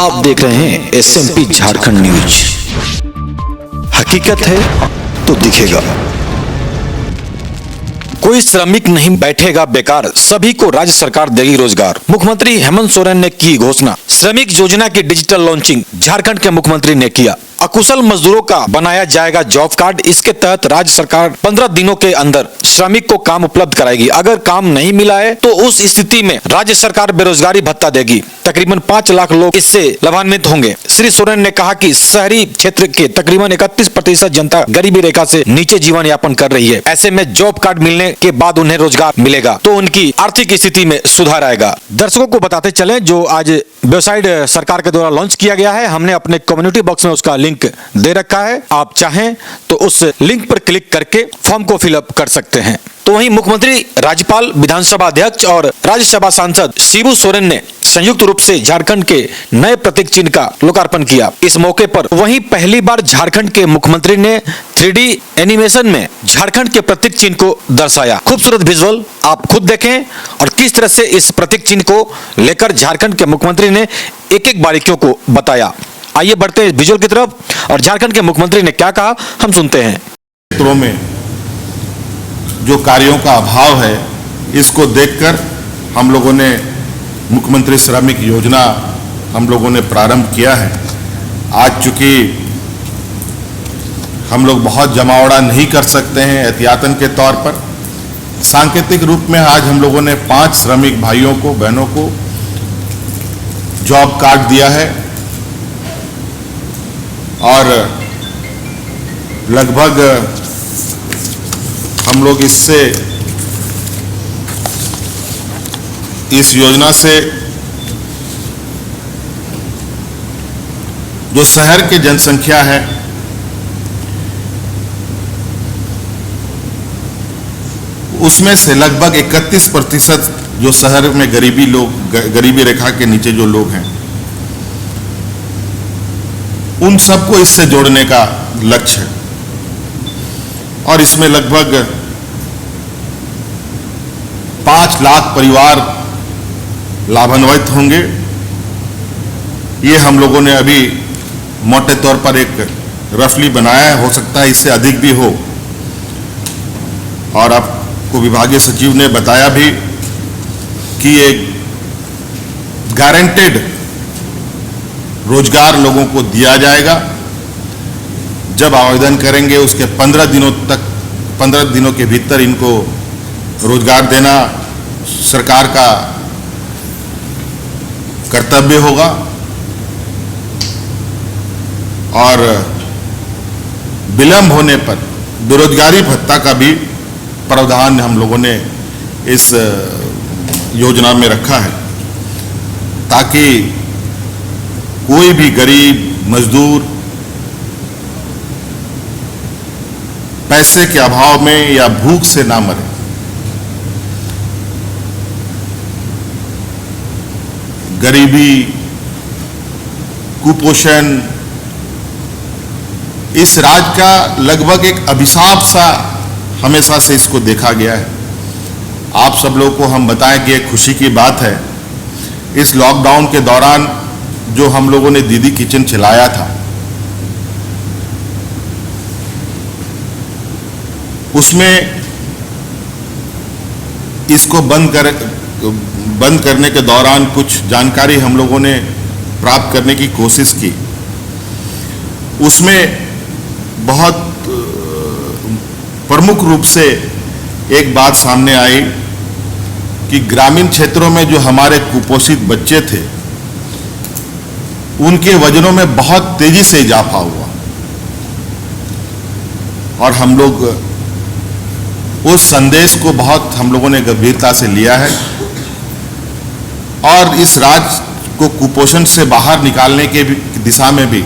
आप देख रहे हैं SMP झारखंड न्यूज। हकीकत है तो दिखेगा। कोई श्रमिक नहीं बैठेगा बेकार, सभी को राज्य सरकार देगी रोजगार। मुख्यमंत्री हेमंत सोरेन ने की घोषणा। श्रमिक योजना की डिजिटल लॉन्चिंग झारखंड के मुख्यमंत्री ने किया। अकुशल मजदूरों का बनाया जाएगा जॉब कार्ड। इसके तहत राज्य सरकार 15 दिनों के अंदर श्रमिक को काम उपलब्ध कराएगी। अगर काम नहीं मिला है तो उस स्थिति में राज्य सरकार बेरोजगारी भत्ता देगी। तकरीबन 5 लाख लोग इससे लाभान्वित होंगे। श्री सोरेन ने कहा कि शहरी क्षेत्र के तकरीबन 31% जनता गरीबी रेखा से नीचे जीवन यापन कर रही है। ऐसे में जॉब कार्ड मिलने के बाद उन्हें रोजगार मिलेगा तो उनकी आर्थिक स्थिति में सुधार आएगा। दर्शकों को बताते चले, जो आज वेबसाइट सरकार के द्वारा लॉन्च किया गया है, हमने अपने कम्युनिटी बॉक्स में उसका लिंक दे रखा है। आप चाहें तो उस लिंक पर क्लिक करके फॉर्म को फिलअप कर सकते हैं। तो वहीं मुख्यमंत्री, राज्यपाल, विधानसभा अध्यक्ष और राज्यसभा सांसद शिबू सोरेन ने संयुक्त रूप से झारखंड के नए प्रतीक चिन्ह का लोकार्पण किया। इस मौके पर वहीं पहली बार झारखंड के मुख्यमंत्री ने 3D एनिमेशन में झारखंड के प्रतीक चिन्ह को दर्शाया। खूबसूरत विजुअल आप खुद देखें और किस तरह से इस प्रतीक चिन्ह को लेकर झारखंड के मुख्यमंत्री ने एक बारीकियों को बताया। आइए बढ़ते हैं विजुअल की तरफ और झारखंड के मुख्यमंत्री ने क्या कहा, हम सुनते हैं। क्षेत्रों में जो कार्यों का अभाव है, इसको देखकर हम लोगों ने मुख्यमंत्री श्रमिक योजना हम लोगों ने प्रारंभ किया है। आज चूंकि हम लोग बहुत जमावड़ा नहीं कर सकते हैं एहतियातन के तौर पर, सांकेतिक रूप में आज हम लोगों ने 5 श्रमिक भाइयों को, बहनों को जॉब कार्ड दिया है और लगभग हम लोग इस योजना से जो शहर की जनसंख्या है उसमें से लगभग 31% जो शहर में गरीबी रेखा के नीचे जो लोग हैं, उन सबको इससे जोड़ने का लक्ष्य है और इसमें लगभग 5 लाख परिवार लाभान्वित होंगे। ये हम लोगों ने अभी मोटे तौर पर एक रफली बनाया है, हो सकता है इससे अधिक भी हो। और आपको विभागीय सचिव ने बताया भी कि ये गारंटेड रोजगार लोगों को दिया जाएगा। जब आवेदन करेंगे उसके 15 दिनों के भीतर इनको रोजगार देना सरकार का कर्तव्य होगा और विलंब होने पर बेरोजगारी भत्ता का भी प्रावधान हम लोगों ने इस योजना में रखा है, ताकि कोई भी गरीब मजदूर पैसे के अभाव में या भूख से ना मरे। गरीबी, कुपोषण इस राज्य का लगभग एक अभिशाप सा हमेशा से इसको देखा गया है। आप सब लोग को हम बताएं कि एक खुशी की बात है, इस लॉकडाउन के दौरान जो हम लोगों ने दीदी किचन चलाया था, उसमें इसको बंद करने के दौरान कुछ जानकारी हम लोगों ने प्राप्त करने की कोशिश की। उसमें बहुत प्रमुख रूप से एक बात सामने आई कि ग्रामीण क्षेत्रों में जो हमारे कुपोषित बच्चे थे, उनके वजनों में बहुत तेजी से इजाफा हुआ और हम लोग उस संदेश को बहुत हम लोगों ने गंभीरता से लिया है और इस राज्य को कुपोषण से बाहर निकालने के दिशा में भी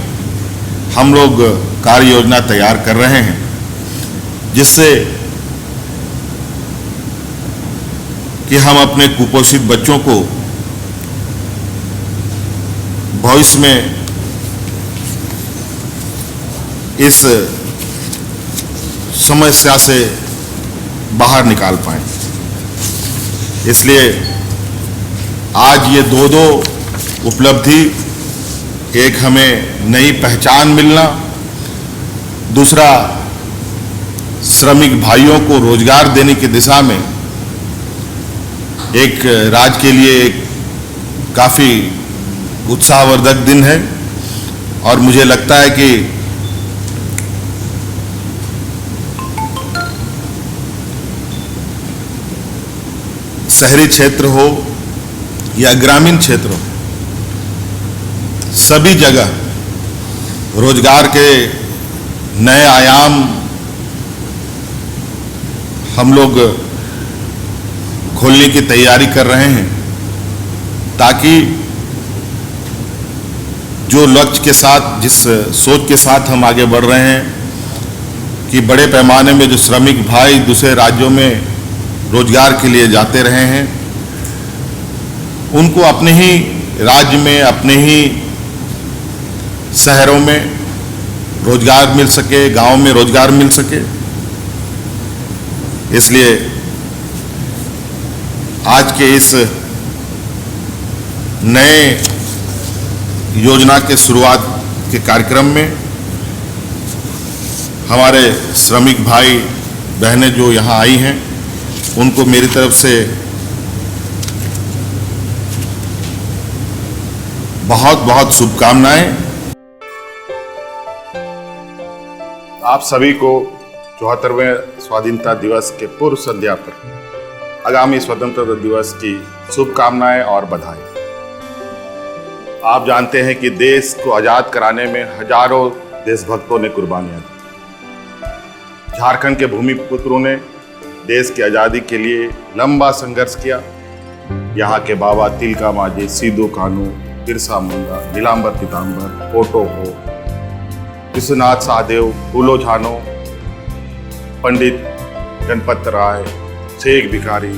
हम लोग कार्य योजना तैयार कर रहे हैं, जिससे कि हम अपने कुपोषित बच्चों को भविष्य में इस समस्या से बाहर निकाल पाएं। इसलिए आज ये दो उपलब्धि एक हमें नई पहचान मिलना, दूसरा श्रमिक भाइयों को रोजगार देने की दिशा में एक राज्य के लिए एक काफ़ी उत्साहवर्धक दिन है। और मुझे लगता है कि शहरी क्षेत्र हो या ग्रामीण क्षेत्र हो, सभी जगह रोजगार के नए आयाम हम लोग खोलने की तैयारी कर रहे हैं, ताकि जो लक्ष्य के साथ, जिस सोच के साथ हम आगे बढ़ रहे हैं कि बड़े पैमाने में जो श्रमिक भाई दूसरे राज्यों में रोजगार के लिए जाते रहे हैं, उनको अपने ही राज्य में, अपने ही शहरों में रोजगार मिल सके, गांव में रोजगार मिल सके। इसलिए आज के इस नए योजना के शुरुआत के कार्यक्रम में हमारे श्रमिक भाई बहनें जो यहाँ आई हैं, उनको मेरी तरफ से बहुत बहुत शुभकामनाएं। आप सभी को 74वें स्वाधीनता दिवस के पूर्व संध्या पर आगामी स्वतंत्रता दिवस की शुभकामनाएं और बधाई। आप जानते हैं कि देश को आजाद कराने में हजारों देशभक्तों ने कुर्बानियां दी। झारखंड के भूमिपुत्रों ने देश की आजादी के लिए लंबा संघर्ष किया। यहाँ के बाबा तिलका मांझी, सिदो कान्हू, बिरसा मुंडा, नीलांबर पीताम्बर, ओटो हो, विश्वनाथ सहदेव, फूलो झानो, पंडित गणपत राय, शेख भिखारी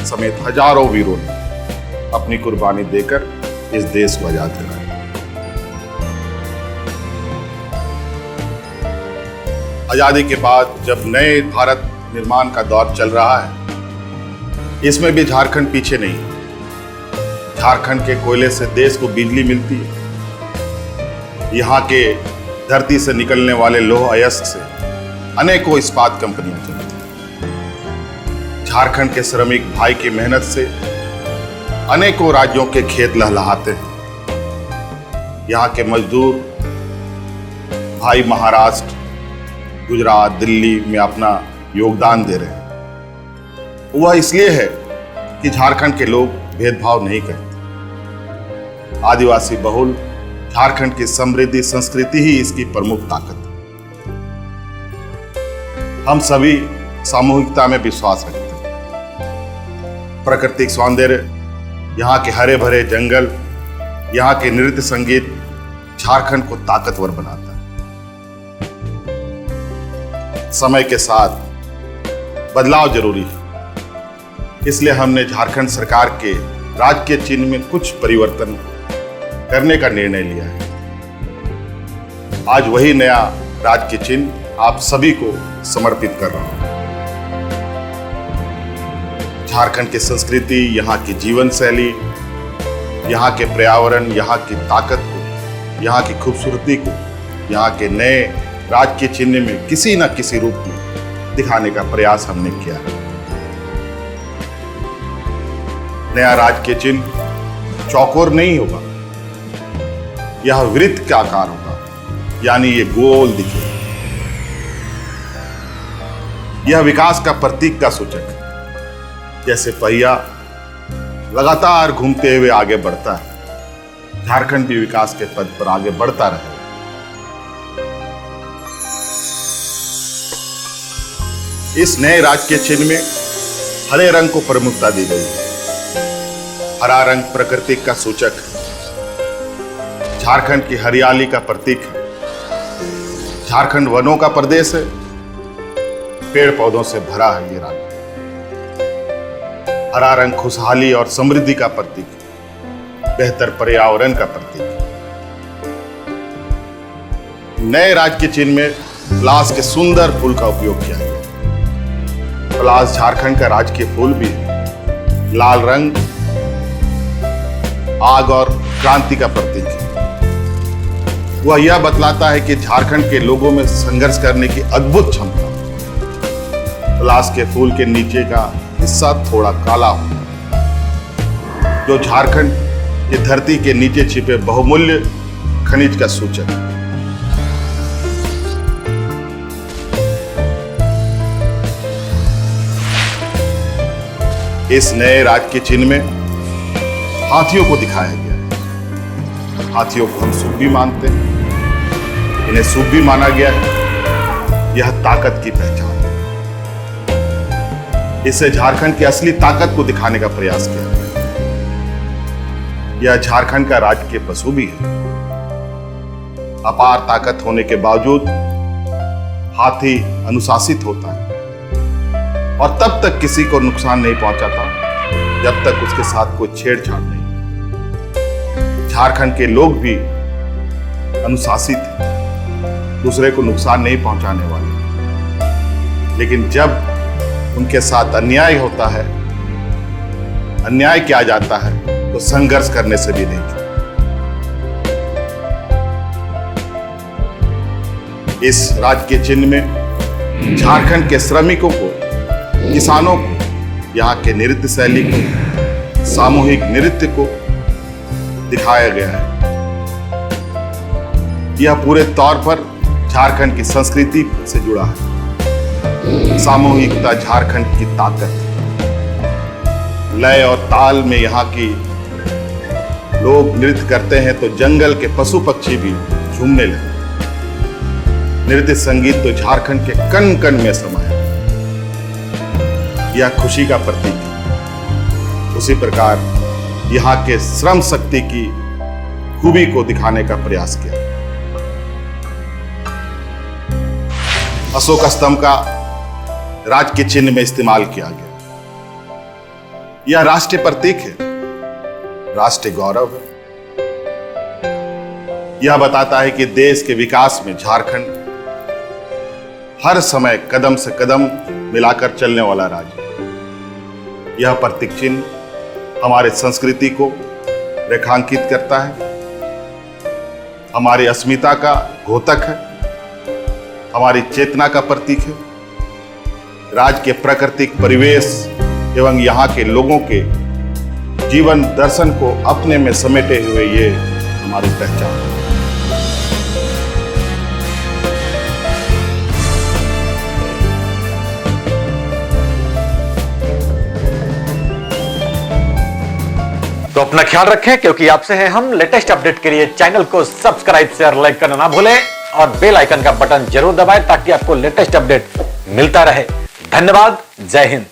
समेत हजारों वीरों ने अपनी कुर्बानी देकर इस देश को आजाद कराया। आजादी के बाद जब नए भारत निर्माण का दौर चल रहा है, इसमें भी झारखंड पीछे नहीं है। झारखंड के कोयले से देश को बिजली मिलती है। यहाँ के धरती से निकलने वाले लौह अयस्क से अनेकों इस्पात कंपनियां चलती हैं। झारखंड के श्रमिक भाई की मेहनत से अनेकों राज्यों के खेत लहलहाते हैं। यहाँ के मजदूर भाई महाराष्ट्र, गुजरात, दिल्ली में अपना योगदान दे रहे हैं। वह इसलिए है कि झारखंड के लोग भेदभाव नहीं करते। आदिवासी बहुल झारखंड की समृद्धि संस्कृति ही इसकी प्रमुख ताकत है। हम सभी सामूहिकता में विश्वास रखते हैं। प्राकृतिक सौंदर्य, यहाँ के हरे भरे जंगल, यहाँ के नृत्य संगीत झारखंड को ताकतवर बनाता है। समय के साथ बदलाव जरूरी है, इसलिए हमने झारखंड सरकार के राजकीय चिन्ह में कुछ परिवर्तन करने का निर्णय लिया है। आज वही नया राजकीय चिन्ह आप सभी को समर्पित कर रहा हूं। झारखंड की संस्कृति, यहाँ की जीवन शैली, यहाँ के पर्यावरण, यहाँ की ताकत को, यहाँ की खूबसूरती को यहाँ के नए राजकीय चिन्ह में किसी न किसी रूप में दिखाने का प्रयास हमने किया है। नया राजकीय चिन्ह चौकोर नहीं होगा, यह वृत्त का आकार होगा, यानी ये गोल दिखेगा। यह विकास का प्रतीक का सूचक है। जैसे पहिया लगातार घूमते हुए आगे बढ़ता है, झारखंड भी विकास के पथ पर आगे बढ़ता रहे। इस नए राजकीय चिन्ह में हरे रंग को प्रमुखता दी गई है। हरा रंग प्रकृति का सूचक है, झारखंड की हरियाली का प्रतीक है। झारखंड वनों का प्रदेश है, पेड़ पौधों से भरा है ये राज्य। हरा रंग खुशहाली और समृद्धि का प्रतीक है, बेहतर पर्यावरण का प्रतीक है। नए राजकीय चिन्ह में पलाश के सुंदर फूल का उपयोग किया गया। पलाश झारखंड का राजकीय फूल भी है। लाल रंग आग और क्रांति का प्रतीक है। वह यह बतलाता है कि झारखंड के लोगों में संघर्ष करने की अद्भुत क्षमता। पलाश के फूल के नीचे का हिस्सा थोड़ा काला होता है, जो झारखंड की धरती के नीचे छिपे बहुमूल्य खनिज का सूचक है। इस नए राज के चिन्ह में हाथियों को दिखाया गया है। हाथियों को हम शुभ भी मानते हैं, इन्हें शुभ भी माना गया है। यह ताकत की पहचान है। इससे झारखंड की असली ताकत को दिखाने का प्रयास किया गया है। यह झारखंड का राजकीय पशु भी है। अपार ताकत होने के बावजूद हाथी अनुशासित होता है और तब तक किसी को नुकसान नहीं पहुंचाता जब तक उसके साथ कोई छेड़छाड़ नहीं। झारखंड के लोग भी अनुशासित हैं, दूसरे को नुकसान नहीं पहुंचाने वाले। लेकिन जब उनके साथ अन्याय होता है, अन्याय किया जाता है, तो संघर्ष करने से भी नहीं चूकते। इस राज्य के चिन्ह में झारखंड के श्रमिकों को, किसानों को, यहाँ के नृत्य शैली को, सामूहिक नृत्य को दिखाया गया है। यह पूरे तौर पर झारखंड की संस्कृति से जुड़ा है। सामूहिकता झारखंड की ताकत। लय और ताल में यहाँ की लोग नृत्य करते हैं तो जंगल के पशु पक्षी भी झूमने लगे। नृत्य संगीत तो झारखंड के कण कण में समाया। यह खुशी का प्रतीक है। उसी प्रकार यहाँ के श्रम शक्ति की खूबी को दिखाने का प्रयास किया। अशोक स्तंभ का राज के चिन्ह में इस्तेमाल किया गया। यह राष्ट्रीय प्रतीक है, राष्ट्रीय गौरव है। यह बताता है कि देश के विकास में झारखंड हर समय कदम से कदम मिलाकर चलने वाला राज्य। यह प्रतीक चिन्ह हमारे संस्कृति को रेखांकित करता है, हमारी अस्मिता का द्योतक है, हमारी चेतना का प्रतीक है। राज्य के प्राकृतिक परिवेश एवं यहाँ के लोगों के जीवन दर्शन को अपने में समेटे हुए ये हमारी पहचान है। तो अपना ख्याल रखें, क्योंकि आपसे हैं हम। लेटेस्ट अपडेट के लिए चैनल को सब्सक्राइब, शेयर, लाइक करना ना भूलें और बेल आइकन का बटन जरूर दबाएं ताकि आपको लेटेस्ट अपडेट मिलता रहे। धन्यवाद। जय हिंद।